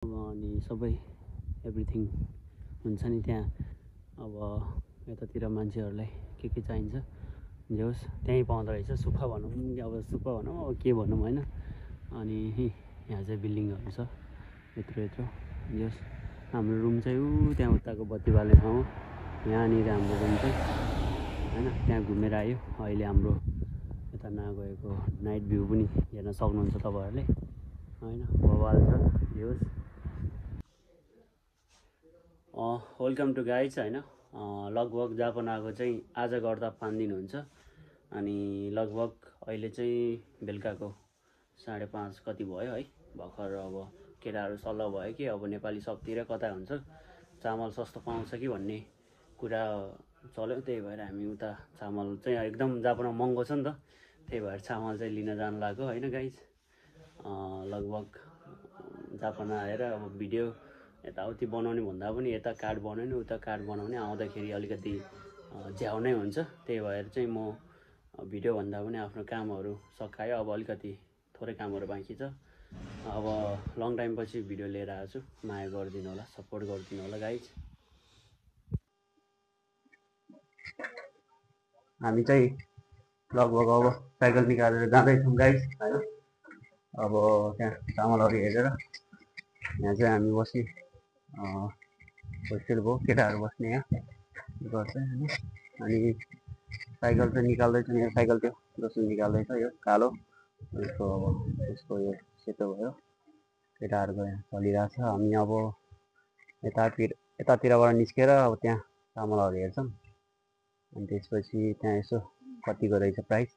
अनि सबै एभ्रिथिङ हुन्छ नि त्यहाँ। अब यतातिर मान्छेहरूलाई के चाहिन्छ जे होस् त्यहीँ पाउँदो रहेछ। सुक्खा भनौँ अब सुक्खा भनौँ अब के भनौँ होइन। अनि यहाँ चाहिँ बिल्डिङहरू छ यत्रो जे होस्। हाम्रो रुम चाहिँ त्यहाँ उताको बत्ती बाल्ने ठाउँ हो। यहाँनिर हाम्रो रुम चाहिँ होइन। त्यहाँ घुमेर आयो। अहिले हाम्रो यता नगएको नाइट भ्यू पनि हेर्न सक्नुहुन्छ तपाईँहरूले होइन। बवाल छ जे होस्। वेलकम टु गाइज होइन। लगभग जापान आएको चाहिँ आज गर्दा 5 दिन हुन्छ। अनि लगभग अहिले चाहिँ बेलुकाको 5:30 कति भयो है। भर्खर अब केटाहरू सल्लाह भयो कि अब नेपाली सबतिर कता हुन्छ चामल सस्तो पाउँछ कि भन्ने कुरा चल्यो। त्यही भएर हामी उता चामल चाहिँ एकदम जापानमा महँगो छ नि त। त्यही भएर चामल चाहिँ लिन जानु लाग्यो होइन गाइज। लगभग जापान आएर अब भिडियो यताउति बनाउने भन्दा पनि यता कार्ड बनाउने उता कार्ड बनाउने आउँदाखेरि अलिकति झ्याउ नै हुन्छ। त्यही भएर चाहिँ म भिडियो भन्दा पनि आफ्नो कामहरू सकायो। अब अलिकति थोरै कामहरू बाँकी छ। अब लङ टाइम पछि भिडियो लिएर आएको छु। माया गरिदिनु होला, सपोर्ट गरिदिनु होला गाइज। हामी चाहिँ लगभग अब साइकल निकालेर जाँदैछौँ गाइज होइन। अब त्यहाँ चामलहरू हेरेर यहाँ चाहिँ हामी बसी होस्टेल भयो केटाहरू बस्ने यहाँ गर्छ होइन। अनि साइकल चाहिँ निकाल्दैछौँ। यहाँ साइकल त्यो जसो निकाल्दैछ यो कालो यसको अब यसको यो सेतो भयो। केटाहरूको यहाँ चलिरहेछ। हामी अब यतातिरबाट निस्केर अब त्यहाँ चामलहरू हेर्छौँ। अनि त्यसपछि त्यहाँ यसो कतिको रहेछ प्राइस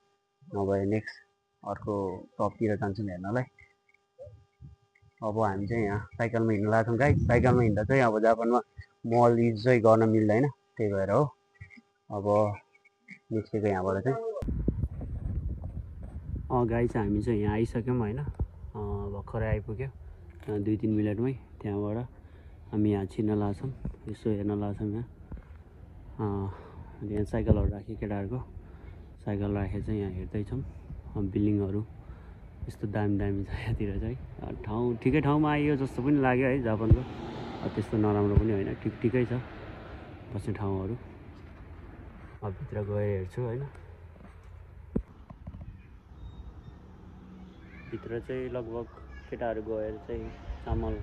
नभए नेक्स्ट अर्को टपतिर जान्छौँ हेर्नलाई। अब हामी चाहिँ यहाँ साइकलमा हिँड्न लाग्छौँ गाइस। साइकलमा हिँड्दा चाहिँ अब जापानमा मल युज चाहिँ गर्न मिल्दैन। त्यही भएर हो अब निस्केको यहाँबाट चाहिँ। गाइस हामी चाहिँ यहाँ आइसक्यौँ होइन। भर्खरै आइपुग्यो 2-3 मिनटमै। त्यहाँबाट हामी यहाँ छिर्न लाग्छौँ। यसो हेर्न लाग्छौँ यहाँ साइकलहरू राखेँ केटाहरूको। साइकल राखेर चाहिँ यहाँ हेर्दैछौँ बिल्डिङहरू यस्तो दामी छ यहाँतिर चाहिँ। ठाउँ ठिकै ठाउँमा आइयो जस्तो पनि लाग्यो है जापानको। त्यस्तो नराम्रो पनि होइन, ठिकै छ बस्ने ठाउँहरू। भित्र गएर हेर्छु होइन। भित्र चाहिँ लगभग केटाहरू गएर चाहिँ चामल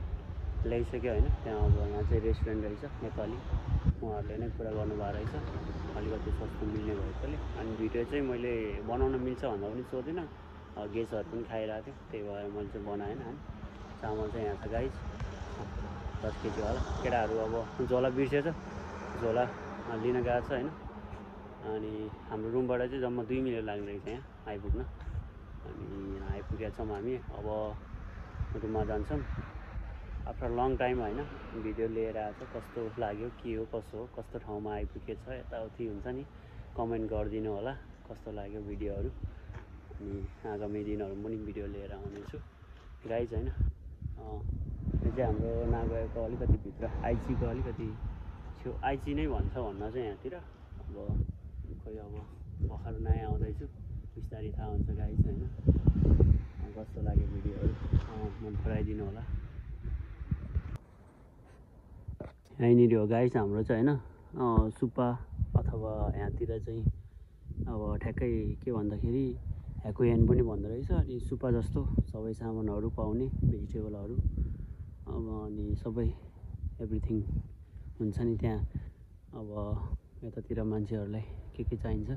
ल्याइसक्यो होइन। त्यहाँ अब यहाँ चाहिँ रेस्टुरेन्ट रहेछ नेपाली, उहाँहरूले नै कुरा गर्नुभएको रहेछ अलिकति सस्तो मिल्ने भएकोले। अनि भिडियो चाहिँ मैले बनाउन मिल्छ भन्दा पनि सोधिनँ। गेस्टहरू पनि खाइरहेको थियो त्यही भएर मैले चाहिँ बनाएन होइन। चामल चाहिँ यहाँ छ गाइज 10 केजी होला। केटाहरू अब झोला बिर्सेछ, झोला लिन गएको छ होइन। अनि हाम्रो रुमबाट चाहिँ जम्मा 2 मिनट लाग्ने रहेछ यहाँ आइपुग्न। अनि यहाँ आइपुगेका छौँ हामी। अब रुममा जान्छौँ आफ्टर लङ टाइम होइन। भिडियो लिएर आएको छ, कस्तो लाग्यो के हो कसो हो, कस्तो ठाउँमा आइपुगेछ यताउति हुन्छ नि। कमेन्ट गरिदिनु होला कस्तो लाग्यो भिडियोहरू। अनि आगामी दिनहरूमा पनि भिडियो लिएर आउनेछु गाइज होइन। यो चाहिँ हाम्रो नगएको अलिकति भित्र आइचीको अलिकति छेउ आइची नै भन्छ भन्न चाहिँ यहाँतिर। अब खोइ अब भर्खर नयाँ आउँदैछु, बिस्तारै थाहा हुन्छ गाइज होइन। कस्तो लाग्यो भिडियोहरू मन पराइदिनु होला। यहीँनिर हो गाइज हाम्रो चाहिँ होइन सुप्पा अथवा यहाँतिर चाहिँ अब ठ्याक्कै के भन्दाखेरि ह्याकुएन पनि भन्दो रहेछ। अनि सुप्पा जस्तो सबै सामानहरू पाउने भेजिटेबलहरू अब अनि सबै एभ्रिथिङ हुन्छ नि त्यहाँ। अब यतातिर मान्छेहरूलाई के चाहिन्छ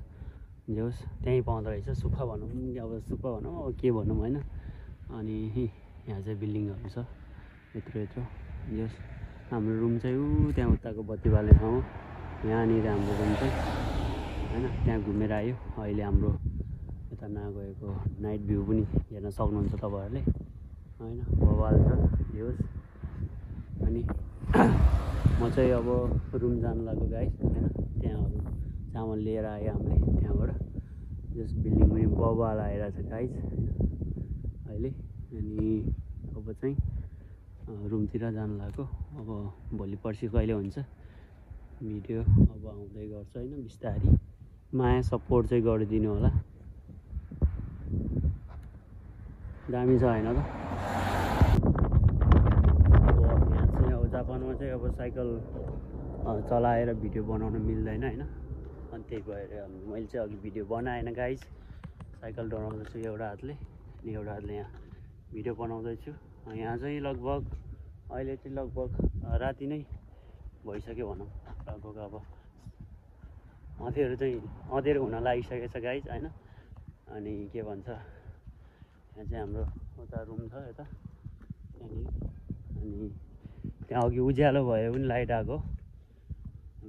जे होस् त्यहीँ पाउँदो रहेछ। सुक्खा भनौँ अब सुक्खा भनौँ अब के भनौँ होइन। अनि यहाँ चाहिँ बिल्डिङहरू छ यत्रो जे होस्। हाम्रो रुम चाहिँ त्यहाँ उताको बत्ती बाल्ने ठाउँ हो। यहाँनिर हाम्रो रुम चाहिँ होइन। त्यहाँ घुमेर आयो। अहिले हाम्रो यता नगएको नाइट भ्यू पनि हेर्न सक्नुहुन्छ तपाईँहरूले होइन। बवाल छ जे होस्। अनि म चाहिँ अब रुम जानु लाग्यो गाइस होइन। त्यहाँहरू चामल लिएर आयो हामीले त्यहाँबाट। जस बिल्डिङ पनि बवाल आइरहेछ गाइस अहिले। अनि अब चाहिँ रुमतिर जानु लाग्यो। अब भोलि पर्सि कहिले हुन्छ भिडियो अब आउँदै गर्छ होइन बिस्तारै। माया सपोर्ट चाहिँ गरिदिनु होला। दामी छ होइन त। चाहिँ अब साइकल चलाएर भिडियो बनाउन मिल्दैन होइन, अनि त्यही भएर मैले चाहिँ अघि भिडियो बनाएन गाइज। साइकल डराउँदैछु एउटा हातले अनि एउटा हातले यहाँ भिडियो बनाउँदैछु। यहाँ चाहिँ लगभग अहिले चाहिँ लगभग राति नै भइसक्यो भनौँ। लगभग अब अँध्यारो हुन लागिसकेको छ गाइज होइन। अनि के भन्छ, यहाँ चाहिँ हाम्रो उता रुम छ यता त्यहाँनिर, अनि त्यहाँ अघि उज्यालो भयो पनि लाइट आएको।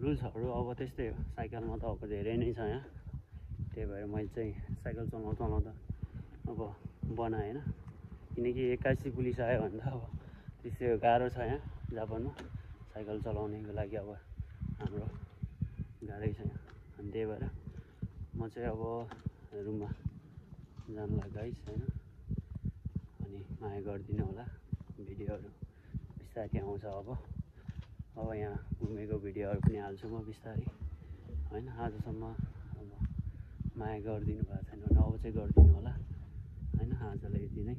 रुल्सहरू अब त्यस्तै हो, साइकलमा त अब धेरै नै छ यहाँ। त्यही भएर मैले चाहिँ साइकल चलाउँदा अब बनाएँ होइन, किनकि 81 पुलिस आयो भने त अब त्यस्तो गाह्रो छ यहाँ जापानमा साइकल चलाउनेको लागि। अब हाम्रो गाह्रै छ यहाँ, अनि त्यही भएर म चाहिँ अब रुममा जानलाई गाइस होइन। अनि माया गरिदिनु होला, भिडियोहरू बिस्तारै आउँछ। अब यहाँ घुमेको भिडियोहरू पनि हाल्छु म बिस्तारै होइन। आजसम्म अब माया गरिदिनु भएको छैन भने अब चाहिँ गरिदिनु होला होइन। आजलाई यति नै।